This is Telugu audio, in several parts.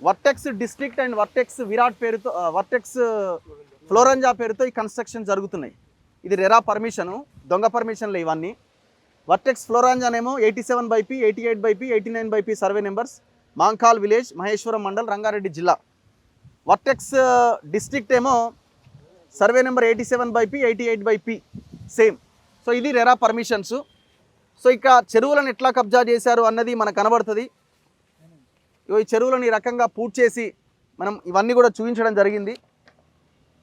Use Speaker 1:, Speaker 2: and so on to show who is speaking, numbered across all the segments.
Speaker 1: Vertex district and vertex Virat పేరుతో వర్టెక్స్ ఫ్లోరంజా పేరుతో ఈ కన్స్ట్రక్షన్ జరుగుతున్నాయి. ఇది రెరా పర్మిషను, దొంగ పర్మిషన్లు ఇవన్నీ. వర్టెక్స్ ఫ్లోరంజానేమో 87/P, 88/P, 89/P survey numbers, Mankal village, Maheshwaram mandal, Rangareddy జిల్లా. వర్టెక్స్ డిస్ట్రిక్ట్ ఏమో survey number 87/P, 88/P same. So ఇది రెరా పర్మిషన్స్. సో ఇక చెరువులను ఎట్లా కబ్జా చేశారు అన్నది మనకు కనబడుతుంది. ఈ చెరువులను ఈ రకంగా పూడ్చేసి మనం ఇవన్నీ కూడా చూపించడం జరిగింది.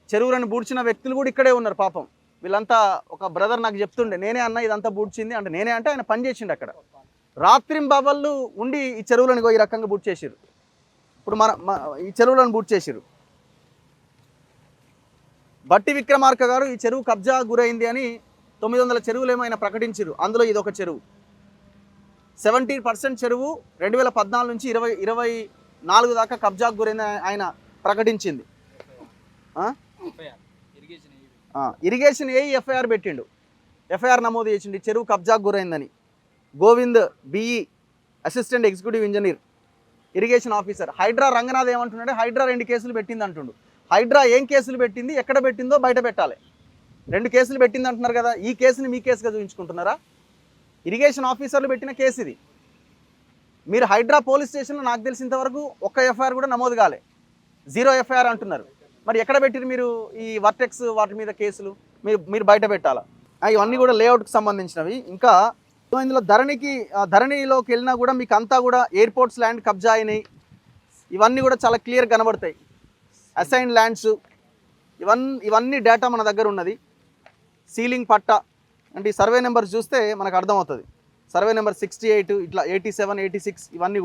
Speaker 1: చెరువులను పూడ్చిన వ్యక్తులు కూడా ఇక్కడే ఉన్నారు పాపం. వీళ్ళంతా ఒక బ్రదర్ నాకు చెప్తుండే, నేనే అన్న ఇదంతా పూడ్చింది అంటే, నేనే అంటే ఆయన పని చేసిండు అక్కడ. రాత్రింబవళ్ళు ఉండి ఈ చెరువులను ఈ రకంగా పూడ్చేసారు. ఇప్పుడు ఈ చెరువులను పూడ్చేసారు. బట్టి విక్రమార్క గారు ఈ చెరువు కబ్జా గురైంది అని 900 చెరువులు ఏమైనా ప్రకటించారు. అందులో ఇదొక చెరువు. 70% చెరువు 2014 నుంచి 2024 దాకా కబ్జాకు గురైంది ఆయన ప్రకటించింది. ఇరిగేషన్ ఏఈ ఎఫ్ఐఆర్ పెట్టిండు, ఎఫ్ఐఆర్ నమోదు చేసిండు చెరువు కబ్జాకు గురైందని. Govind BE assistant executive engineer irrigation officer. Hydraa Ranganath ఏమంటున్నాడు, హైడ్రా 2 కేసులు పెట్టింది అంటుండు. హైడ్రా ఏం కేసులు పెట్టింది, ఎక్కడ పెట్టిందో బయట పెట్టాలి. 2 కేసులు పెట్టింది అంటున్నారు కదా, ఈ కేసుని మీ కేసుగా చూపించుకుంటున్నారా? ఇరిగేషన్ ఆఫీసర్లు పెట్టిన కేసు ఇది. మీరు హైడ్రా పోలీస్ స్టేషన్లో నాకు తెలిసినంతవరకు ఒక్క ఎఫ్ఐఆర్ కూడా నమోదు కాలే, 0 ఎఫ్ఐఆర్ అంటున్నారు. మరి ఎక్కడ పెట్టిరు మీరు ఈ వర్టెక్స్ వాటి మీద కేసులు? మీరు బయట పెట్టాలా? ఇవన్నీ కూడా లేఅవుట్కి సంబంధించినవి. ఇంకా ఇందులో ధరణిలోకి వెళ్ళినా కూడా మీకు అంతా కూడా ఎయిర్పోర్ట్స్ ల్యాండ్ కబ్జా అయినాయి. ఇవన్నీ కూడా చాలా క్లియర్ కనబడతాయి. అసైన్ ల్యాండ్స్ ఇవన్నీ డేటా మన దగ్గర ఉన్నది. సీలింగ్ పట్టా అంటే ఈ సర్వే నెంబర్ చూస్తే మనకు అర్థమవుతుంది. సర్వే నెంబర్ 68, ఇట్లా 87, 86 ఇవన్నీ